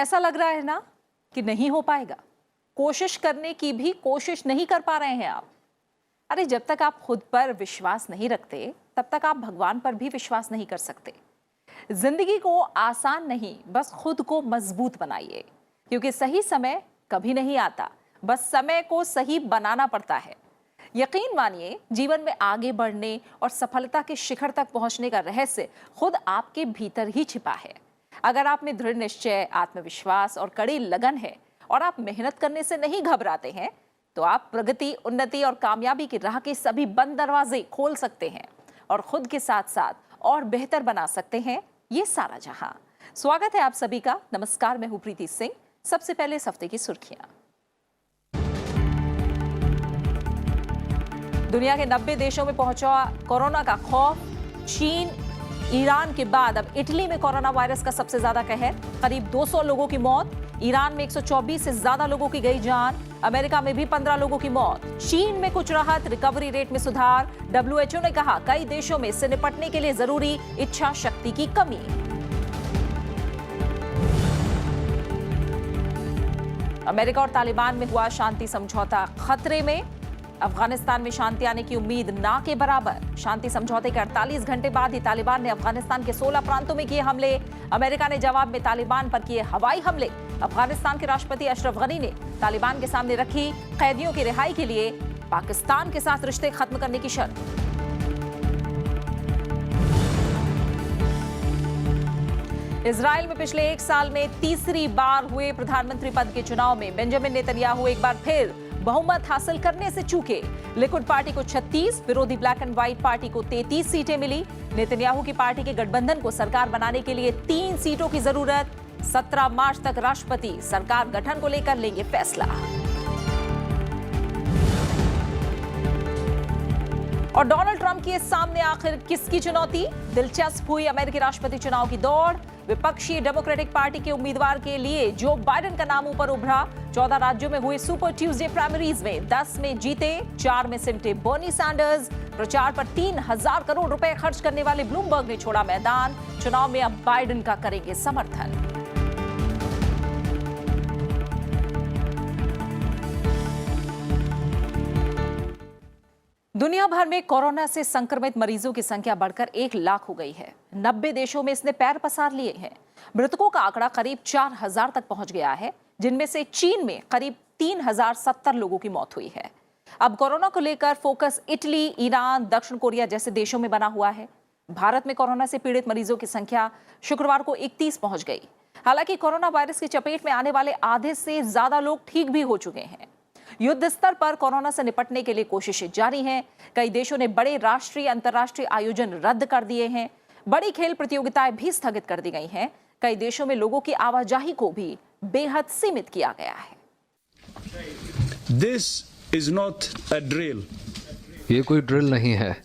ऐसा लग रहा है ना कि नहीं हो पाएगा, कोशिश करने की भी कोशिश नहीं कर पा रहे हैं आप। अरे जब तक आप खुद पर विश्वास नहीं रखते तब तक आप भगवान पर भी विश्वास नहीं कर सकते। जिंदगी को आसान नहीं, बस खुद को मजबूत बनाइए, क्योंकि सही समय कभी नहीं आता, बस समय को सही बनाना पड़ता है। यकीन मानिए, जीवन में आगे बढ़ने और सफलता के शिखर तक पहुंचने का रहस्य खुद आपके भीतर ही छिपा है। अगर आप में दृढ़ निश्चय, आत्मविश्वास और कड़ी लगन है और आप मेहनत करने से नहीं घबराते हैं, तो आप प्रगति, उन्नति और कामयाबी की राह के सभी बंद दरवाजे खोल सकते हैं और खुद के साथ साथ और बेहतर बना सकते हैं ये सारा जहां। स्वागत है आप सभी का। नमस्कार, मैं हूं प्रीति सिंह। सबसे पहले इस हफ्ते की सुर्खियां। दुनिया के 90 देशों में पहुंचा कोरोना का खौफ। चीन, ईरान के बाद अब इटली में कोरोना वायरस का सबसे ज्यादा कहर। करीब 200 लोगों की मौत। ईरान में 124 से ज्यादा लोगों की गई जान। अमेरिका में भी 15 लोगों की मौत। चीन में कुछ राहत, रिकवरी रेट में सुधार। WHO ने कहा, कई देशों में इससे निपटने के लिए जरूरी इच्छा शक्ति की कमी। अमेरिका और तालिबान में हुआ शांति समझौता खतरे में। अफगानिस्तान में शांति आने की उम्मीद ना के बराबर। शांति समझौते के 48 घंटे बाद ही तालिबान ने अफगानिस्तान के 16 प्रांतों में किए हमले। अमेरिका ने जवाब में तालिबान पर किए हवाई हमले। अफगानिस्तान के राष्ट्रपति अशरफ गनी ने तालिबान के सामने रखी कैदियों की रिहाई के लिए पाकिस्तान के साथ रिश्ते खत्म करने की शर्त। इजराइल में पिछले एक साल में तीसरी बार हुए प्रधानमंत्री पद के चुनाव में बेंजामिन नेतन्याहू एक बार फिर बहुमत हासिल करने से चूके। लिकुड पार्टी को 36, विरोधी ब्लैक एंड व्हाइट पार्टी को 33 सीटें मिली। नेतन्याहू की पार्टी के गठबंधन को सरकार बनाने के लिए 3 सीटों की जरूरत। 17 मार्च तक राष्ट्रपति सरकार गठन को लेकर लेंगे फैसला। और डोनाल्ड ट्रंप के सामने आखिर किसकी चुनौती? दिलचस्प हुई अमेरिकी राष्ट्रपति चुनाव की दौड़। विपक्षी डेमोक्रेटिक पार्टी के उम्मीदवार के लिए जो बाइडेन का नाम ऊपर उभरा। 14 राज्यों में हुए सुपर ट्यूसडे प्राइमरीज में 10 में जीते, 4 में सिमटे बर्नी सैंडर्स। प्रचार पर 3000 करोड़ रुपए खर्च करने वाले ब्लूमबर्ग ने छोड़ा मैदान। चुनाव में अब बाइडेन का करेंगे समर्थन। दुनिया भर में कोरोना से संक्रमित मरीजों की संख्या बढ़कर 1 लाख हो गई है। 90 देशों में इसने पैर पसार लिए हैं। मृतकों का आंकड़ा करीब 4000 तक पहुंच गया है, जिनमें से चीन में करीब 3070 लोगों की मौत हुई है। अब कोरोना को लेकर फोकस इटली, ईरान, दक्षिण कोरिया जैसे देशों में बना हुआ है। भारत में कोरोना से पीड़ित मरीजों की संख्या शुक्रवार को 31 पहुंच गई। हालांकि कोरोना वायरस की चपेट में आने वाले आधे से ज्यादा लोग ठीक भी हो चुके हैं। युद्ध स्तर पर कोरोना से निपटने के लिए कोशिशें जारी हैं। कई देशों ने बड़े राष्ट्रीय, अंतर्राष्ट्रीय आयोजन रद्द कर दिए हैं। बड़ी खेल प्रतियोगिताएं भी स्थगित कर दी गई हैं। कई देशों में लोगों की आवाजाही को भी बेहद सीमित किया गया है। This is not a drill. ये कोई ड्रिल नहीं है।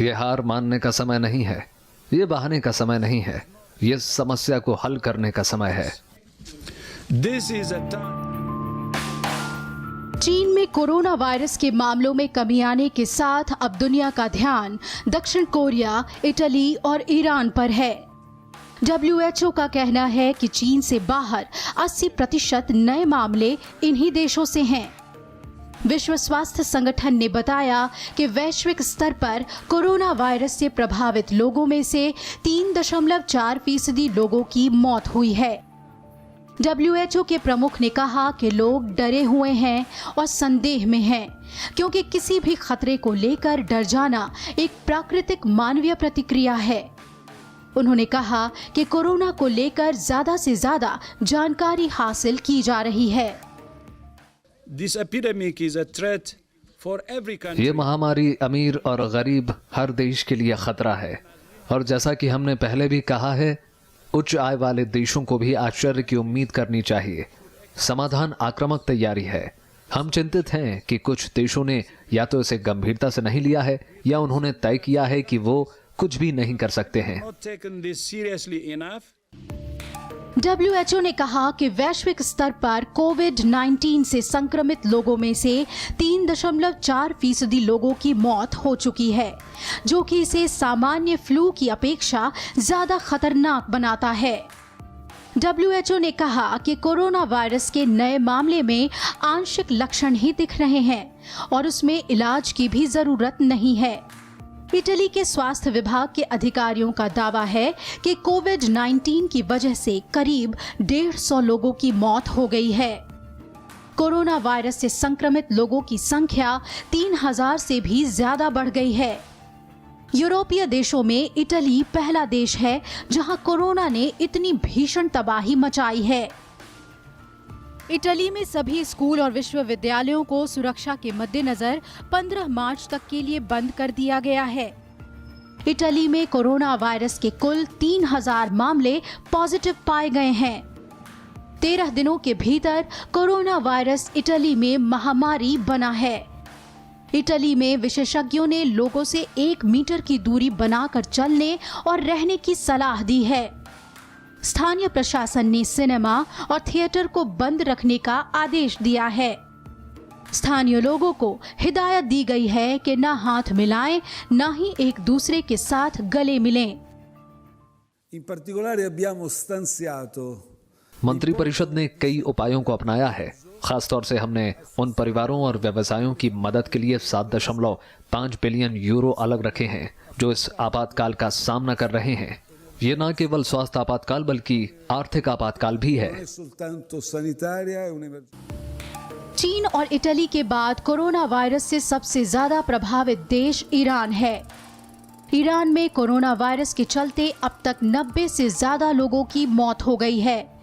ये हार मानने का समय नहीं है। ये बहाने का समय नहीं है। ये समस्या को हल करने का समय है। This is a time. चीन में कोरोना वायरस के मामलों में कमी आने के साथ अब दुनिया का ध्यान दक्षिण कोरिया, इटली और ईरान पर है। WHO का कहना है कि चीन से बाहर 80% नए मामले इन्हीं देशों से हैं। विश्व स्वास्थ्य संगठन ने बताया कि वैश्विक स्तर पर कोरोना वायरस से प्रभावित लोगों में से 3.4% लोगों की मौत हुई है। WHO के प्रमुख ने कहा कि लोग डरे हुए हैं और संदेह में हैं, क्योंकि किसी भी खतरे को लेकर डर जाना एक प्राकृतिक मानवीय प्रतिक्रिया है। उन्होंने कहा कि कोरोना को लेकर ज्यादा से ज्यादा जानकारी हासिल की जा रही है। This epidemic is a threat for every country. ये महामारी अमीर और गरीब हर देश के लिए खतरा है। और जैसा कि हमने पहले भी कहा है, उच्च आय वाले देशों को भी आश्चर्य की उम्मीद करनी चाहिए। समाधान आक्रामक तैयारी है। हम चिंतित हैं कि कुछ देशों ने या तो इसे गंभीरता से नहीं लिया है या उन्होंने तय किया है कि वो कुछ भी नहीं कर सकते हैं। Not taken this seriously enough. WHO ने कहा कि वैश्विक स्तर पर कोविड-19 से संक्रमित लोगों में से 3.4% लोगों की मौत हो चुकी है, जो कि इसे सामान्य फ्लू की अपेक्षा ज्यादा खतरनाक बनाता है। WHO ने कहा कि कोरोना वायरस के नए मामले में आंशिक लक्षण ही दिख रहे हैं और उसमें इलाज की भी जरूरत नहीं है। इटली के स्वास्थ्य विभाग के अधिकारियों का दावा है कि कोविड-19 की वजह से करीब 150 लोगों की मौत हो गई है। कोरोना वायरस से संक्रमित लोगों की संख्या 3000 से भी ज्यादा बढ़ गई है। यूरोपीय देशों में इटली पहला देश है जहां कोरोना ने इतनी भीषण तबाही मचाई है। इटली में सभी स्कूल और विश्वविद्यालयों को सुरक्षा के मद्देनजर 15 मार्च तक के लिए बंद कर दिया गया है। इटली में कोरोना वायरस के कुल 3000 मामले पॉजिटिव पाए गए हैं। 13 दिनों के भीतर कोरोना वायरस इटली में महामारी बना है। इटली में विशेषज्ञों ने लोगों से 1 मीटर की दूरी बनाकर चलने और रहने की सलाह दी है। स्थानीय प्रशासन ने सिनेमा और थिएटर को बंद रखने का आदेश दिया है। स्थानीय लोगों को हिदायत दी गई है कि न हाथ मिलाएं, न ही एक दूसरे के साथ गले मिलें। In particolare abbiamo stanziato मंत्रिपरिषद ने कई उपायों को अपनाया है। खासतौर से हमने उन परिवारों और व्यवसायों की मदद के लिए 7.5 बिलियन यूरो अलग रखे हैं जो इस आपातकाल का सामना कर रहे हैं। ये न केवल स्वास्थ्य आपातकाल बल्कि आर्थिक आपातकाल भी है। non è soltanto sanitaria, è un'emergenza. चीन और इटली के बाद कोरोना वायरस से सबसे ज्यादा प्रभावित देश ईरान है। ईरान में कोरोना वायरस के चलते अब तक 90 से ज्यादा लोगों की मौत हो गई है।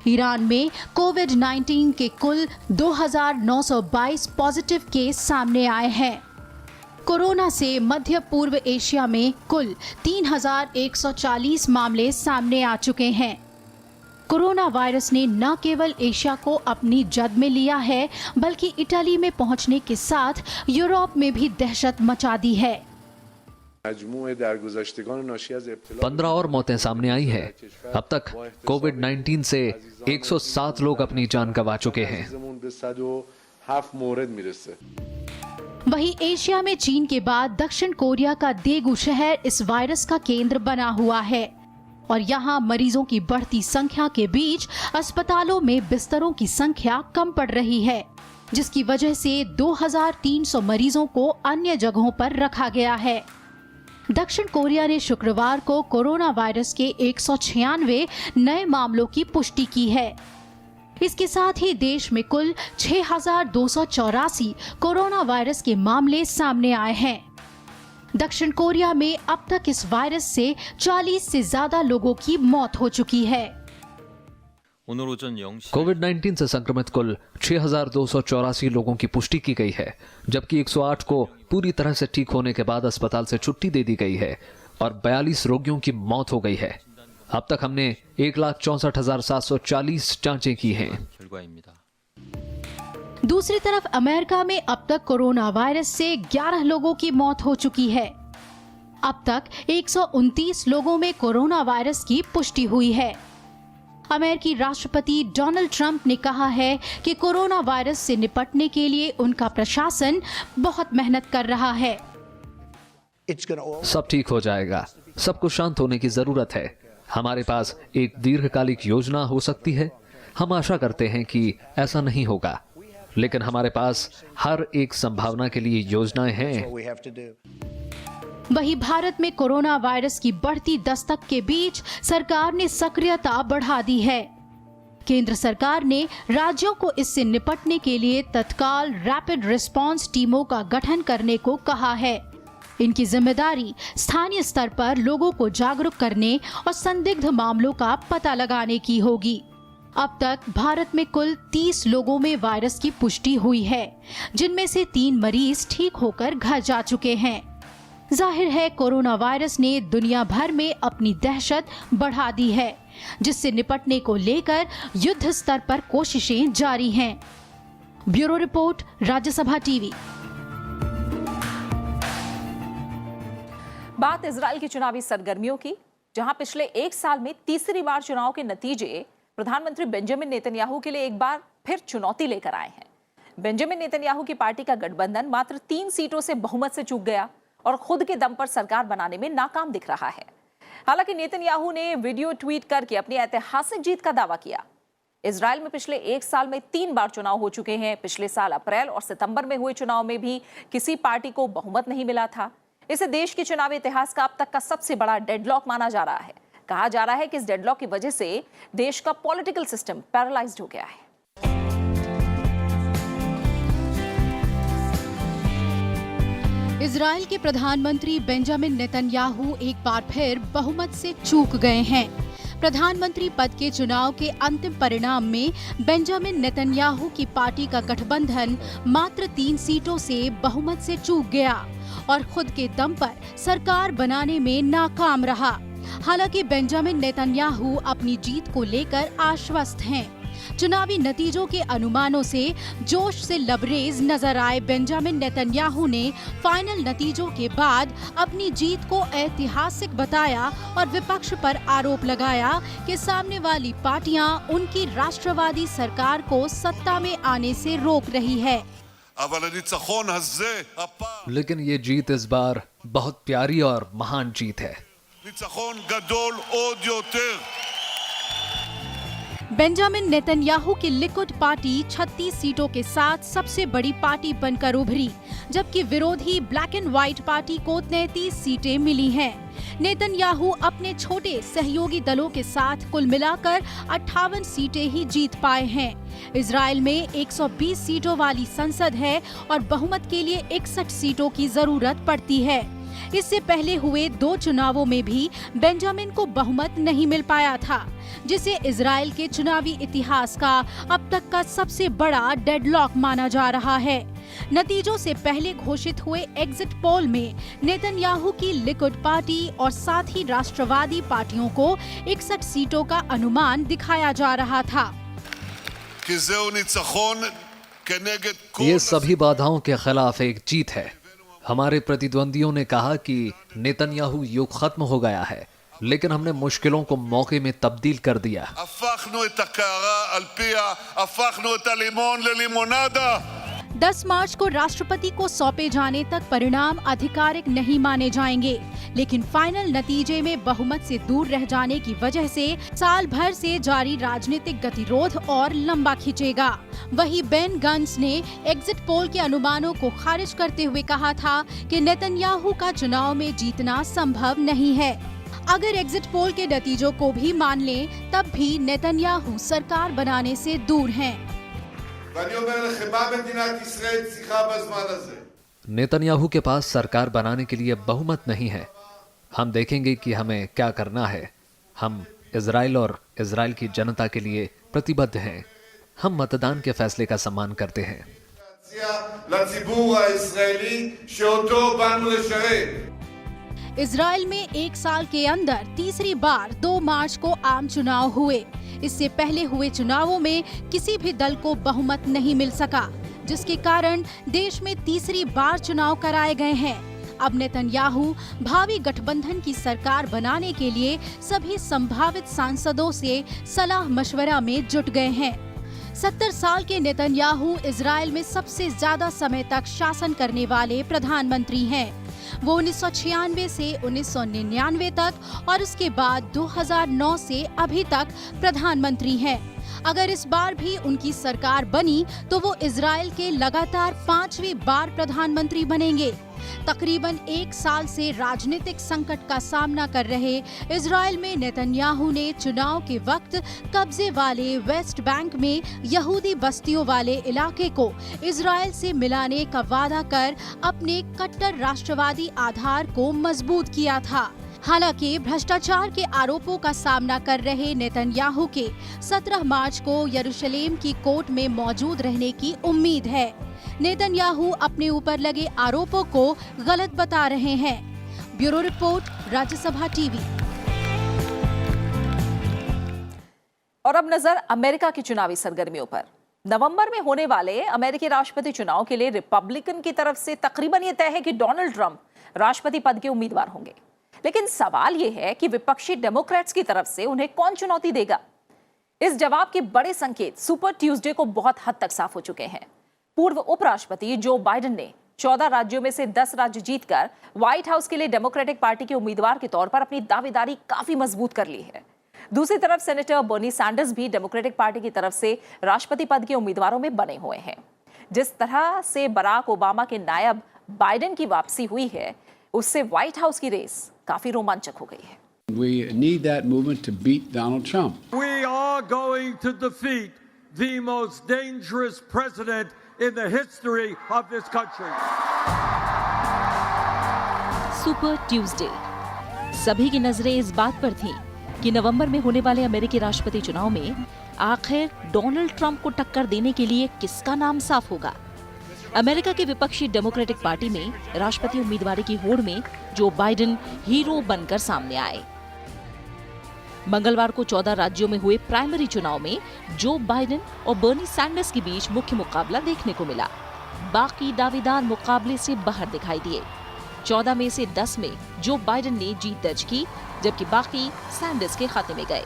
ईरान में कोविड-19 के कुल 2922 पॉजिटिव केस सामने आए हैं। कोरोना से मध्य पूर्व एशिया में कुल 3140 मामले सामने आ चुके हैं। कोरोना वायरस ने न केवल एशिया को अपनी जद में लिया है बल्कि इटली में पहुंचने के साथ यूरोप में भी दहशत मचा दी है। 15 और मौतें सामने आई हैं। अब तक कोविड-19 से 107 लोग अपनी जान गंवा चुके हैं। वहीं एशिया में चीन के बाद दक्षिण कोरिया का देगू शहर इस वायरस का केंद्र बना हुआ है और यहाँ मरीजों की बढ़ती संख्या के बीच अस्पतालों में बिस्तरों की संख्या कम पड़ रही है, जिसकी वजह से 2300 मरीजों को अन्य जगहों पर रखा गया है। दक्षिण कोरिया ने शुक्रवार को कोरोना वायरस के 196 नए मामलों की पुष्टि की है। इसके साथ ही देश में कुल 6284 कोरोना वायरस के मामले सामने आए हैं। दक्षिण कोरिया में अब तक इस वायरस से 40 से ज्यादा लोगों की मौत हो चुकी है। कोविड-19 से संक्रमित कुल 6284 लोगों की पुष्टि की गई है, जबकि 108 को पूरी तरह से ठीक होने के बाद अस्पताल से छुट्टी दे दी गई है और 42 रोगियों की मौत हो गई है। अब तक हमने 1,64,740 जांचें की हैं। दूसरी तरफ अमेरिका में अब तक कोरोना वायरस से 11 लोगों की मौत हो चुकी है। अब तक 129 लोगों में कोरोना वायरस की पुष्टि हुई है। अमेरिकी राष्ट्रपति डोनाल्ड ट्रंप ने कहा है कि कोरोना वायरस से निपटने के लिए उनका प्रशासन बहुत मेहनत कर रहा है। सब ठीक हो जाएगा। सबको शांत होने की जरूरत है। हमारे पास एक दीर्घकालिक योजना हो सकती है। हम आशा करते हैं कि ऐसा नहीं होगा, लेकिन हमारे पास हर एक संभावना के लिए योजनाएं हैं। वहीं भारत में कोरोना वायरस की बढ़ती दस्तक के बीच सरकार ने सक्रियता बढ़ा दी है। केंद्र सरकार ने राज्यों को इससे निपटने के लिए तत्काल रैपिड रिस्पांस टीमों का गठन करने को कहा है। इनकी जिम्मेदारी स्थानीय स्तर पर लोगों को जागरूक करने और संदिग्ध मामलों का पता लगाने की होगी। अब तक भारत में कुल 30 लोगों में वायरस की पुष्टि हुई है, जिनमें से 3 मरीज ठीक होकर घर जा चुके हैं। जाहिर है कोरोना वायरस ने दुनिया भर में अपनी दहशत बढ़ा दी है, जिससे निपटने को लेकर युद्ध स्तर पर कोशिशें जारी हैं। Bureau report, Rajya Sabha TV. बात इजराइल की चुनावी सरगर्मियों की, जहां पिछले 1 साल में तीसरी बार चुनाव के नतीजे प्रधानमंत्री बेंजामिन नेतन्याहू के लिए एक बार फिर चुनौती लेकर आए हैं। बेंजामिन नेतन्याहू की पार्टी का गठबंधन मात्र 3 सीटों से बहुमत से चूक गया और खुद के दम पर सरकार बनाने में नाकाम दिख रहा है। हालांकि नेतन्याहू ने वीडियो ट्वीट करके अपनी ऐतिहासिक जीत का दावा किया। इजराइल में पिछले 1 साल में 3 बार चुनाव हो चुके हैं। पिछले साल अप्रैल और सितंबर में हुए चुनाव में भी किसी पार्टी को बहुमत नहीं मिला था। इसे देश के चुनावी इतिहास का अब तक का सबसे बड़ा डेडलॉक माना जा रहा है। कहा जा रहा है कि इस डेडलॉक की वजह से देश का पॉलिटिकल सिस्टम पैरालाइज्ड हो गया है। इजराइल के प्रधानमंत्री बेंजामिन नेतन्याहू एक बार फिर बहुमत से चूक गए हैं। प्रधानमंत्री पद के चुनाव के अंतिम परिणाम में बेंजामिन नेतन्याहू की पार्टी का गठबंधन मात्र 3 सीटों से बहुमत से चूक गया और खुद के दम पर सरकार बनाने में नाकाम रहा। हालांकि बेंजामिन नेतन्याहू अपनी जीत को लेकर आश्वस्त हैं। चुनावी नतीजों के अनुमानों से जोश से लबरेज नजर आए बेंजामिन नेतन्याहू ने फाइनल नतीजों के बाद अपनी जीत को ऐतिहासिक बताया और विपक्ष पर आरोप लगाया कि सामने वाली पार्टियां उनकी राष्ट्रवादी सरकार को सत्ता में आने से रोक रही है। लेकिन ये जीत इस बार बहुत प्यारी और महान जीत है। बेंजामिन नेतन्याहू की लिकुड पार्टी 36 सीटों के साथ सबसे बड़ी पार्टी बनकर उभरी, जबकि विरोधी ब्लैक एंड व्हाइट पार्टी को 33 सीटें मिली हैं। नेतन्याहू अपने छोटे सहयोगी दलों के साथ कुल मिलाकर 58 सीटें ही जीत पाए हैं। इजराइल में 120 सीटों वाली संसद है और बहुमत के लिए 61 सीटों की जरूरत पड़ती है। इससे पहले हुए 2 चुनावों में भी बेंजामिन को बहुमत नहीं मिल पाया था, जिसे इजराइल के चुनावी इतिहास का अब तक का सबसे बड़ा डेडलॉक माना जा रहा है। नतीजों से पहले घोषित हुए एग्जिट पोल में नेतन्याहू की लिकुड पार्टी और साथ ही राष्ट्रवादी पार्टियों को 61 सीटों का अनुमान दिखाया जा रहा था। ये सभी बाधाओं के खिलाफ एक जीत है। हमारे प्रतिद्वंदियों ने कहा कि नेतन्याहू युग खत्म हो गया है, लेकिन हमने मुश्किलों को मौके में तब्दील कर दिया। 10 मार्च को राष्ट्रपति को सौंपे जाने तक परिणाम आधिकारिक नहीं माने जाएंगे, लेकिन फाइनल नतीजे में बहुमत से दूर रह जाने की वजह से साल भर से जारी राजनीतिक गतिरोध और लंबा खिंचेगा। वहीं बेन गंस ने एग्जिट पोल के अनुमानों को खारिज करते हुए कहा था कि नेतन्याहू का चुनाव में जीतना संभव नहीं है। अगर एग्जिट पोल के नतीजों को भी मान लें, तब भी नेतन्याहू सरकार बनाने से दूर हैं। नेतन्याहू के पास सरकार बनाने के लिए बहुमत नहीं है। हम देखेंगे कि हमें क्या करना है। हम इजराइल और इजराइल की जनता के लिए प्रतिबद्ध हैं। हम मतदान के फैसले का सम्मान करते हैं। इजराइल में 1 साल के अंदर तीसरी बार 2 मार्च को आम चुनाव हुए। इससे पहले हुए चुनावों में किसी भी दल को बहुमत नहीं मिल सका, जिसके कारण देश में तीसरी बार चुनाव कराए गए हैं। अब नेतन्याहू भावी गठबंधन की सरकार बनाने के लिए सभी संभावित सांसदों से सलाह मशवरा में जुट गए हैं। 70 साल के नेतन्याहू इजराइल में सबसे ज्यादा समय तक शासन करने वाले प्रधानमंत्री हैं। वो 1996 से 1999 तक और उसके बाद 2009 से अभी तक प्रधानमंत्री हैं। अगर इस बार भी उनकी सरकार बनी तो वो इजराइल के लगातार 5वीं बार प्रधानमंत्री बनेंगे। तकरीबन 1 साल से राजनीतिक संकट का सामना कर रहे इजराइल में नेतन्याहू ने चुनाव के वक्त कब्जे वाले वेस्ट बैंक में यहूदी बस्तियों वाले इलाके को इजराइल से मिलाने का वादा कर अपने कट्टर राष्ट्रवादी आधार को मजबूत किया था। हालांकि भ्रष्टाचार के आरोपों का सामना कर रहे नेतन्याहू के 17 मार्च को यरूशलेम की कोर्ट में मौजूद रहने की उम्मीद है। नेतन्याहू अपने ऊपर लगे आरोपों को गलत बता रहे हैं। Bureau report, Rajya Sabha TV. और अब नजर अमेरिका की चुनावी सरगर्मियों पर। नवंबर में होने वाले अमेरिकी राष्ट्रपति चुनाव के लिए रिपब्लिकन की तरफ से तकरीबन ये तय है कि डोनाल्ड ट्रंप राष्ट्रपति पद के उम्मीदवार होंगे। लेकिन सवाल ये है कि विपक्षी डेमोक्रेट्स की तरफ से उन्हें कौन चुनौती देगा। इस जवाब के बड़े संकेत सुपर ट्यूसडे को बहुत हद तक साफ हो चुके हैं। पूर्व उपराष्ट्रपति जो बाइडेन ने 14 राज्यों में से 10 राज्य जीतकर व्हाइट हाउस के लिए डेमोक्रेटिक पार्टी के उम्मीदवार के तौर पर अपनी दावेदारी काफी मजबूत कर ली है। दूसरी तरफ सेनेटर बर्नी सैंडर्स भी डेमोक्रेटिक पार्टी की तरफ से राष्ट्रपति पद के उम्मीदवारों में बने हुए हैं। जिस तरह से बराक ओबामा के नायब बाइडेन की वापसी हुई है, उससे व्हाइट हाउस की रेस काफी रोमांचक हो गई है। We need that movement to beat Donald Trump. We are going to defeat the most dangerous president in the history of this country. Super Tuesday. सभी की नजरें इस बात पर थीं कि नवंबर में होने वाले अमेरिकी राष्ट्रपति चुनाव में आखिर डोनाल्ड ट्रंप को टक्कर देने के लिए किसका नाम साफ होगा। अमेरिका की विपक्षी डेमोक्रेटिक पार्टी में राष्ट्रपति उम्मीदवारी की होड़ में जो बाइडेन हीरो बनकर सामने आए। मंगलवार को 14 राज्यों में हुए प्राइमरी चुनाव में जो बाइडेन और बर्नी सैंडर्स के बीच मुख्य मुकाबला देखने को मिला। बाकी दावेदार मुकाबले से बाहर दिखाई दिए। 14 में से 10 में जो बाइडेन ने जीत दर्ज की, जबकि बाकी सैंडर्स के खाते में गए।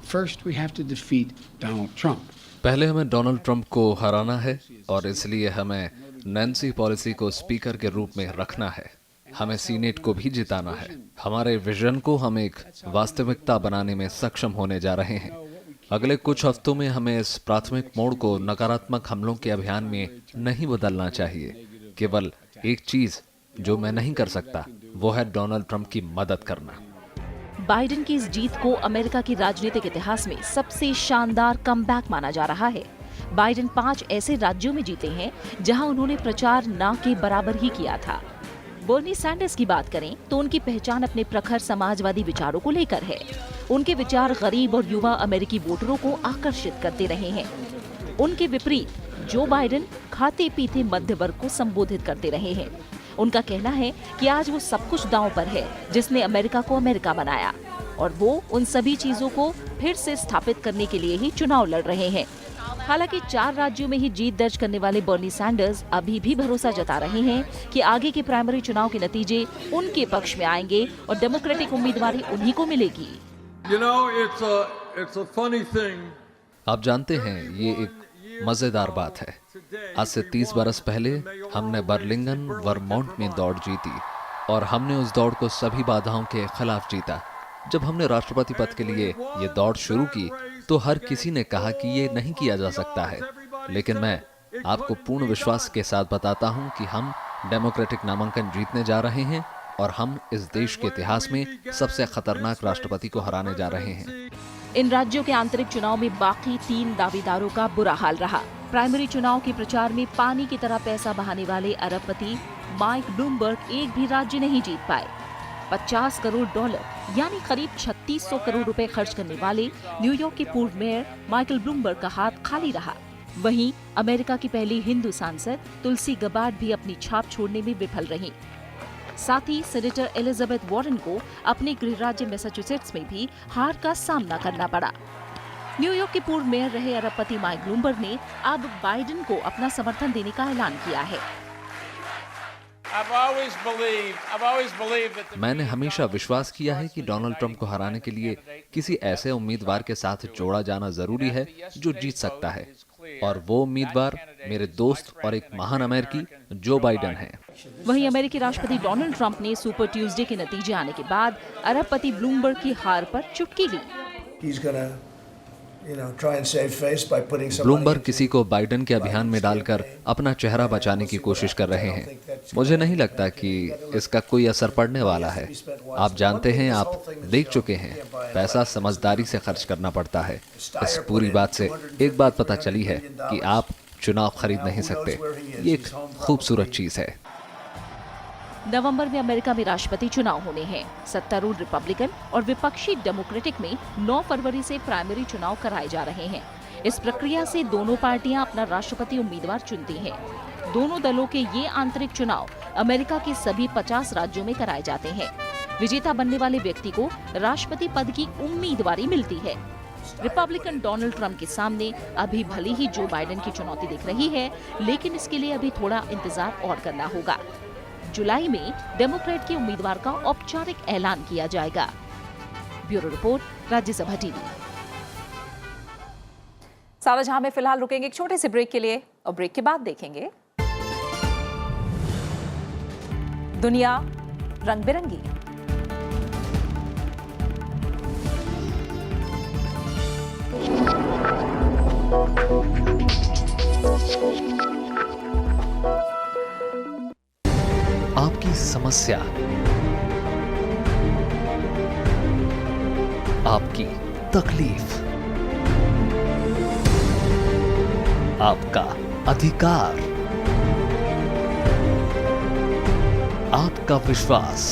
First, we have to defeat Donald Trump. पहले हमें डोनाल्ड ट्रंप को हराना है और इसलिए हमें नैन्सी पेलोसी को स्पीकर के रूप में रखना है। हमें सीनेट को भी जिताना है। हमारे विजन को हम एक वास्तविकता बनाने में सक्षम होने जा रहे हैं। अगले कुछ हफ्तों में हमें इस प्राथमिक मोड़ को नकारात्मक हमलों के अभियान में नहीं बदलना चाहिए। केवल एक चीज जो मैं नहीं कर सकता वो है डोनाल्ड ट्रंप की मदद करना। बाइडेन की इस जीत को अमेरिका की राजनीतिक इतिहास में सबसे शानदार कमबैक माना जा रहा है। बाइडेन 5 ऐसे राज्यों में जीते हैं जहां उन्होंने प्रचार ना के बराबर ही किया था। बर्नी सैंडर्स की बात करें तो उनकी पहचान अपने प्रखर समाजवादी विचारों को लेकर है। उनके विचार गरीब और युवा अमेरिकी वोटरों को आकर्षित करते रहे हैं। उनके विपरीत जो बाइडेन खाते पीते मध्य वर्ग को संबोधित करते रहे हैं। उनका कहना है कि आज वो सब कुछ दांव पर है जिसने अमेरिका को अमेरिका बनाया, और वो उन सभी चीजों को फिर से स्थापित करने के लिए ही चुनाव लड़ रहे हैं। हालांकि 4 राज्यों में ही जीत दर्ज करने वाले बर्नी सैंडर्स अभी भी भरोसा जता रहे हैं कि आगे के प्राइमरी चुनाव के नतीजे उनके पक्ष में आएंगे और डेमोक्रेटिक उम्मीदवारी उन्हीं को मिलेगी। You know, it's a funny thing. आप जानते हैं, ये एक मजेदार बात है। आज से 30 बरस पहले हमने बर्लिंगन वर्मोंट में दौड़ जीती और हमने उस दौड़ को सभी बाधाओं के खिलाफ जीता। जब हमने राष्ट्रपति पद के लिए ये दौड़ शुरू की तो हर किसी ने कहा कि ये नहीं किया जा सकता है, लेकिन मैं आपको पूर्ण विश्वास के साथ बताता हूं कि हम डेमोक्रेटिक नामांकन जीतने जा रहे हैं और हम इस देश के इतिहास में सबसे खतरनाक राष्ट्रपति को हराने जा रहे हैं। इन राज्यों के आंतरिक चुनाव में बाकी 3 दावेदारों का बुरा हाल रहा। प्राइमरी चुनाव के प्रचार में पानी की तरह पैसा बहाने वाले अरबपति माइक ब्लूमबर्ग एक भी राज्य नहीं जीत पाए। $50 करोड़ यानी करीब 3600 करोड़ रुपए खर्च करने वाले न्यूयॉर्क के पूर्व मेयर माइकल ब्लूमबर्ग का हाथ खाली रहा। वहीं अमेरिका की पहली हिंदू सांसद तुलसी गबार्ड भी अपनी छाप छोड़ने में विफल रही। साथ ही सेनेटर एलिजाबेथ वारन को अपने गृह राज्य मैसाचुसेट्स में भी हार का सामना करना पड़ा। न्यूयॉर्क के पूर्व मेयर रहे अरबपति माइक ब्लूमबर्ग ने अब बाइडेन को अपना समर्थन देने का ऐलान किया है। मैंने हमेशा विश्वास किया है कि डोनाल्ड ट्रंप को हराने के लिए किसी ऐसे उम्मीदवार के साथ जोड़ा जाना जरूरी है जो जीत सकता है, और वो उम्मीदवार मेरे दोस्त और एक महान अमेरिकी जो बाइडेन है। वहीं अमेरिकी राष्ट्रपति डोनाल्ड ट्रंप ने सुपर ट्यूसडे के नतीजे आने के बाद अरबपति ब्लूमबर्ग की हार पर चुटकी ली। ब्लूमबर्ग किसी को बाइडेन के अभियान में डालकर अपना चेहरा बचाने की कोशिश कर रहे हैं। मुझे नहीं लगता कि इसका कोई असर पड़ने वाला है। आप जानते हैं, आप देख चुके हैं, पैसा समझदारी से खर्च करना पड़ता है। इस पूरी बात से एक बात पता चली है कि आप चुनाव खरीद नहीं सकते। ये एक खूबसूरत चीज है। नवंबर में अमेरिका में राष्ट्रपति चुनाव होने हैं। सत्तारूढ़ रिपब्लिकन और विपक्षी डेमोक्रेटिक में 9 फरवरी से प्राइमरी चुनाव कराए जा रहे हैं। इस प्रक्रिया से दोनों पार्टियां अपना राष्ट्रपति उम्मीदवार चुनती हैं। दोनों दलों के ये आंतरिक चुनाव अमेरिका के सभी 50 राज्यों में कराए जाते हैं। विजेता बनने वाले व्यक्ति को राष्ट्रपति पद की उम्मीदवारी मिलती है। रिपब्लिकन डोनाल्ड ट्रंप के सामने अभी भले ही जो बाइडेन की चुनौती दिख रही है, लेकिन इसके लिए अभी थोड़ा इंतजार और करना होगा। जुलाई में डेमोक्रेट के उम्मीदवार का औपचारिक ऐलान किया जाएगा। Bureau report, Rajya Sabha TV. सारा जहां में फिलहाल रुकेंगे एक छोटे से ब्रेक के लिए और ब्रेक के बाद देखेंगे दुनिया रंग बिरंगी। आपकी समस्या, आपकी तकलीफ, आपका अधिकार, आपका विश्वास।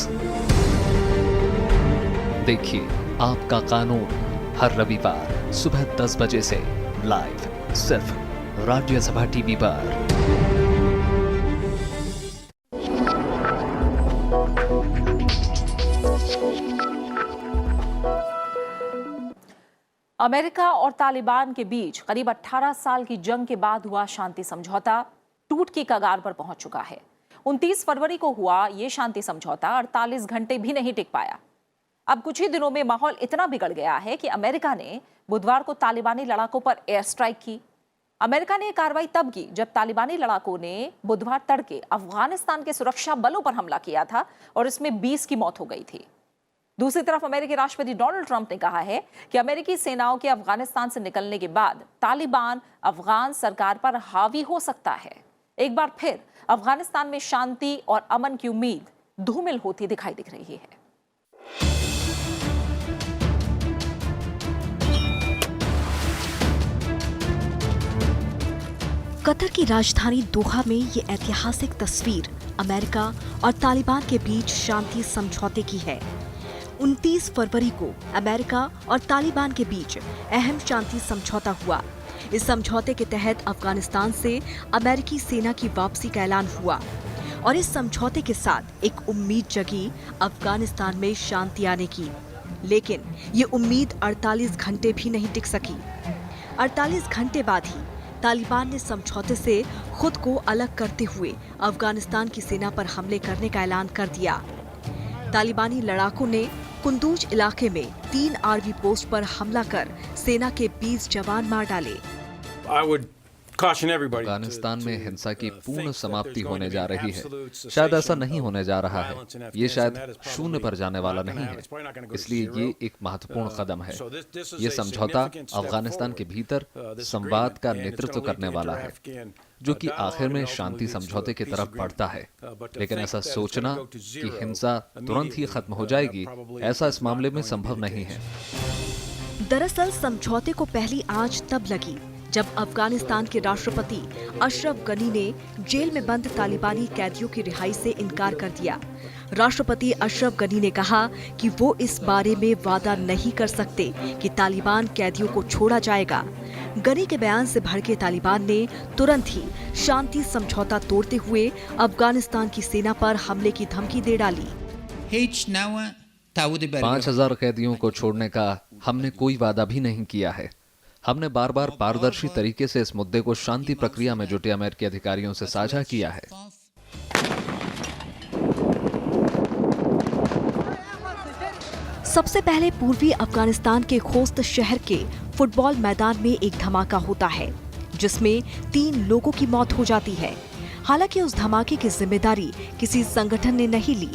देखिए आपका कानून हर रविवार सुबह 10 बजे से लाइव सिर्फ राज्यसभा टीवी पर। अमेरिका और तालिबान के बीच करीब 18 साल की जंग के बाद हुआ शांति समझौता टूट की कगार पर पहुंच चुका है। 29 फरवरी को हुआ ये शांति समझौता 48 घंटे भी नहीं टिक पाया। अब कुछ ही दिनों में माहौल इतना बिगड़ गया है कि अमेरिका ने बुधवार को तालिबानी लड़ाकों पर एयर स्ट्राइक की। अमेरिका ने यह कार्रवाई तब की जब तालिबानी लड़ाकों ने बुधवार तड़के अफगानिस्तान के सुरक्षा बलों पर हमला किया था और इसमें 20 की मौत हो गई थी। दूसरी तरफ अमेरिकी राष्ट्रपति डोनाल्ड ट्रंप ने कहा है कि अमेरिकी सेनाओं के अफगानिस्तान से निकलने के बाद तालिबान अफगान सरकार पर हावी हो सकता है। एक बार फिर अफगानिस्तान में शांति और अमन की उम्मीद धूमिल होती दिखाई दिख रही है। कतर की राजधानी दोहा में ये ऐतिहासिक तस्वीर अमेरिका और तालिबान के बीच शांति समझौते की है। 29 फरवरी को अमेरिका और तालिबान के बीच अहम शांति समझौता हुआ। इस समझौते के तहत अफगानिस्तान से अमेरिकी सेना की वापसी का ऐलान हुआ और इस समझौते के साथ एक उम्मीद जगी अफगानिस्तान में शांति आने की। लेकिन ये उम्मीद 48 घंटे भी नहीं टिक सकी। 48 घंटे बाद ही तालिबान ने समझौते से खुद को अलग करते हुए अफगानिस्तान की सेना पर हमले करने का ऐलान कर दिया। तालिबानी लड़ाकों ने कुंदूज इलाके में 3 आर्मी पोस्ट पर हमला कर सेना के 20 जवान मार डाले। अफगानिस्तान में हिंसा की पूर्ण समाप्ति होने जा रही है। शायद ऐसा नहीं होने जा रहा है। ये शायद शून्य पर जाने वाला नहीं है। इसलिए ये एक महत्वपूर्ण कदम है। ये समझौता अफगानिस्तान के भीतर संवाद का नेतृत्व करने वाला है, जो कि आखिर में शांति समझौते की तरफ बढ़ता है। लेकिन ऐसा सोचना कि हिंसा तुरंत ही खत्म हो जाएगी, ऐसा इस मामले में संभव नहीं है। दरअसल समझौते को पहली आंच तब लगी जब अफगानिस्तान के राष्ट्रपति अशरफ गनी ने जेल में बंद तालिबानी कैदियों की रिहाई से इनकार कर दिया। राष्ट्रपति अशरफ गनी ने कहा कि वो इस बारे में वादा नहीं कर सकते कि तालिबान कैदियों को छोड़ा जाएगा। गनी के बयान से भड़के तालिबान ने तुरंत ही शांति समझौता तोड़ते हुए अफगानिस्तान की सेना पर हमले की धमकी दे डाली। 5000 कैदियों को छोड़ने का हमने कोई वादा भी नहीं किया है। हमने बार बार पारदर्शी तरीके से इस मुद्दे को शांति प्रक्रिया में जुटे अमेरिकी अधिकारियों से साझा किया है। सबसे पहले पूर्वी अफगानिस्तान के खोस्त शहर के फुटबॉल मैदान में एक धमाका होता है, जिसमें 3 लोगों की मौत हो जाती है। हालांकि उस धमाके की जिम्मेदारी किसी संगठन ने नहीं ली,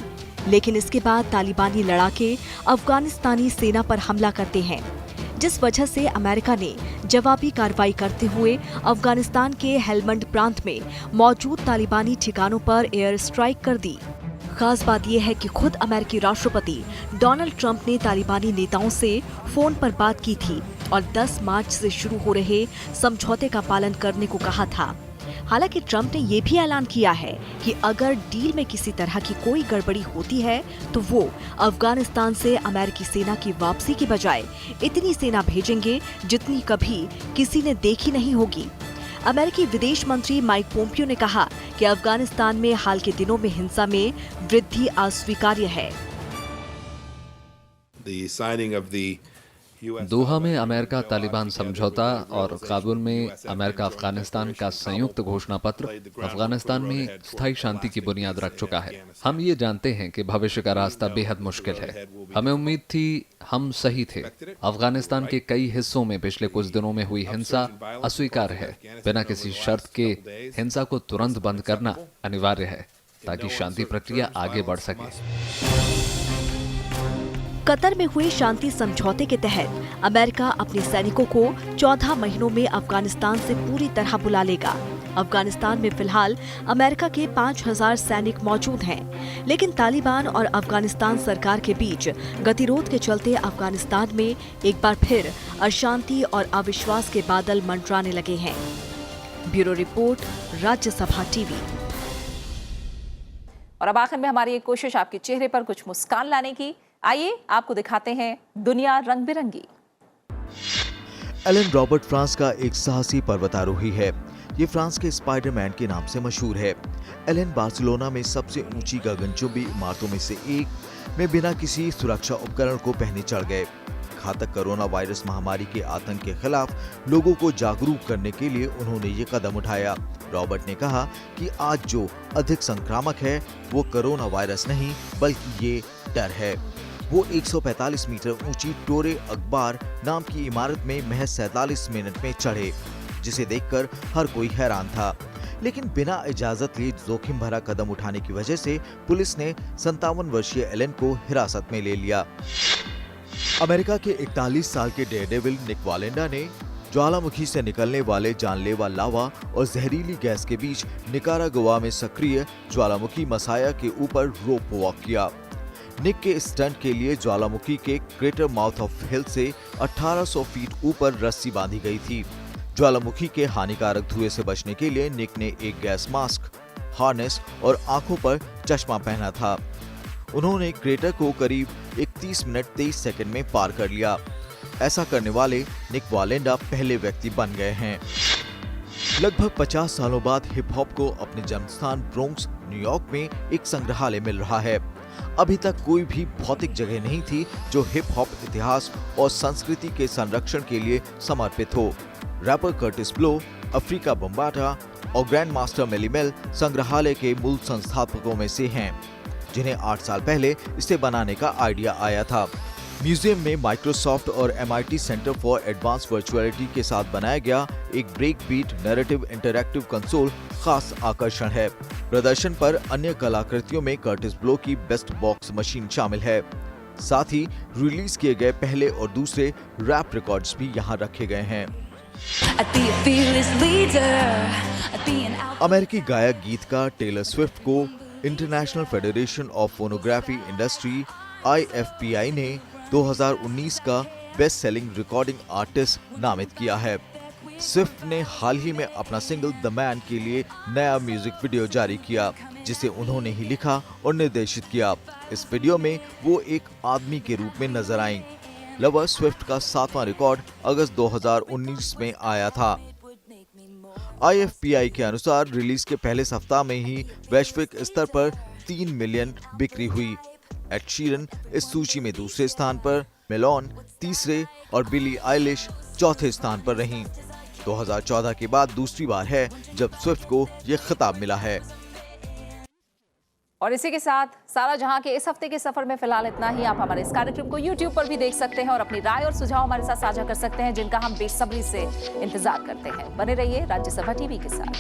लेकिन इसके बाद तालिबानी लड़ाके अफगानिस्तानी सेना पर हमला करते हैं, जिस वजह से अमेरिका ने जवाबी कार्रवाई करते हुए अफगानिस्तान के हेलमंड प्रांत में मौजूद तालिबानी ठिकानों पर एयर स्ट्राइक कर दी। खास बात यह है कि खुद अमेरिकी राष्ट्रपति डोनाल्ड ट्रंप ने तालिबानी नेताओं से फोन पर बात की थी और 10 मार्च से शुरू हो रहे समझौते का पालन करने को कहा था। हालांकि ट्रंप ने ये भी ऐलान किया है कि अगर डील में किसी तरह की कोई गड़बड़ी होती है तो वो अफगानिस्तान से अमेरिकी सेना की वापसी की बजाय इतनी सेना भेजेंगे जितनी कभी किसी ने देखी नहीं होगी। अमेरिकी विदेश मंत्री माइक पोम्पियो ने कहा कि अफगानिस्तान में हाल के दिनों में हिंसा में वृद्धि अस्वीकार्य है। दोहा में अमेरिका तालिबान समझौता और काबुल में अमेरिका अफगानिस्तान का संयुक्त घोषणा पत्र अफगानिस्तान में स्थायी शांति की बुनियाद रख चुका है। हम ये जानते हैं कि भविष्य का रास्ता बेहद मुश्किल है। हमें उम्मीद थी, हम सही थे। अफगानिस्तान के कई हिस्सों में पिछले कुछ दिनों में हुई हिंसा अस्वीकार्य है। बिना किसी शर्त के हिंसा को तुरंत बंद करना अनिवार्य है। ताकि शांति प्रक्रिया आगे बढ़ सके। कतर में हुए शांति समझौते के तहत अमेरिका अपने सैनिकों को 14 महीनों में अफगानिस्तान से पूरी तरह बुला लेगा। अफगानिस्तान में फिलहाल अमेरिका के 5000 सैनिक मौजूद हैं, लेकिन तालिबान और अफगानिस्तान सरकार के बीच गतिरोध के चलते अफगानिस्तान में एक बार फिर अशांति और अविश्वास के बादल मंडराने लगे हैं। Bureau report, Rajya Sabha TV. और अब आखिर में हमारी एक कोशिश आपके चेहरे पर कुछ मुस्कान लाने की। आइए आपको दिखाते हैं दुनिया रंग बिरंगी। एलन रॉबर्ट फ्रांस का एक साहसी पर्वतारोही है। ये फ्रांस के स्पाइडरमैन के नाम से मशहूर है। एलन बार्सिलोना में सबसे ऊंची गगनचुंबी इमारतों में से एक में बिना किसी सुरक्षा उपकरण को पहने चढ़ गए। घातक कोरोना वायरस महामारी के आतंक के खिलाफ लोगों को जागरूक करने के लिए उन्होंने ये कदम उठाया। रॉबर्ट ने कहा कि आज जो अधिक संक्रामक है वो कोरोना वायरस नहीं बल्कि ये डर है। वो 145 मीटर ऊंची टोरे अखबार नाम की इमारत में महज 47 मिनट में चढ़े, जिसे देखकर हर कोई हैरान था। लेकिन बिना इजाजत लिए जोखिम भरा कदम उठाने की वजह से पुलिस ने 57 वर्षीय एलन को हिरासत में ले लिया। अमेरिका के 41 साल के डेयरडेविल निक वालेंडा ने ज्वालामुखी से निकलने वाले जानलेवा लावा और जहरीली गैस के बीच निकारागुआ में सक्रिय ज्वालामुखी मसाया के ऊपर रोप वॉक किया। निक के स्टंट के लिए ज्वालामुखी के क्रेटर माउथ ऑफ हिल से 1800 फीट ऊपर रस्सी बांधी गई थी। ज्वालामुखी के हानिकारक धुएं से बचने के लिए निक ने एक गैस मास्क, हार्नेस और आंखों पर चश्मा पहना था। उन्होंने क्रेटर को करीब 31 मिनट 23 सेकंड में पार कर लिया। ऐसा करने वाले निक वालेंडा पहले व्यक्ति बन गए हैं। लगभग 50 सालों बाद हिप हॉप को अपने जन्मस्थान ब्रोंक्स, न्यूयॉर्क में एक संग्रहालय मिल रहा है। अभी तक कोई भी भौतिक जगह नहीं थी जो हिप हॉप इतिहास और संस्कृति के संरक्षण के लिए समर्पित हो। रैपर कर्टिस ब्लो, अफ्रीका बम्बाटा और ग्रैंड मास्टर मेली मेल संग्रहालय के मूल संस्थापकों में से हैं, जिन्हें 8 साल पहले इसे बनाने का आइडिया आया था। म्यूजियम में माइक्रोसॉफ्ट और MIT centre for advance virtuality के साथ बनाया गया एक break beat narrative interactive console खास आकर्षण है। प्रदर्शन पर अन्य कलाकृतियों में कर्टिस ब्लो की बेस्ट बॉक्स मशीन शामिल है। साथ ही रिलीज किए गए पहले और दूसरे रैप रिकॉर्ड्स भी यहाँ रखे गए हैं। अमेरिकी गायक गीतकार टेलर स्विफ्ट को international federation of phonography industry IFPI ने 2019 का बेस्ट सेलिंग रिकॉर्डिंग आर्टिस्ट नामित किया है। स्विफ्ट ने हाल ही में अपना सिंगल द मैन के लिए नया म्यूजिक वीडियो जारी किया, जिसे उन्होंने ही लिखा और निर्देशित किया। इस वीडियो में वो एक आदमी के रूप में नजर आईं। लवर स्विफ्ट का 7वां रिकॉर्ड अगस्त 2019 में आया था। IFPI के अनुसार रिलीज के पहले सप्ताह में ही वैश्विक स्तर पर 3 मिलियन बिक्री हुई। एड शीरन इस सूची में दूसरे स्थान पर, मेलोन तीसरे और बिली आइलिश चौथे स्थान पर रहीं। 2014 के बाद दूसरी बार है जब स्विफ्ट को यह खिताब मिला है। और इसी के साथ सारा जहां के इस हफ्ते के सफर में फिलहाल इतना ही। आप हमारे इस कार्यक्रम को YouTube पर भी देख सकते हैं और अपनी राय और सुझाव हमारे साथ साझा कर सकते हैं, जिनका हम बेसब्री से इंतजार करते हैं। बने रहिए राज्यसभा टीवी के साथ।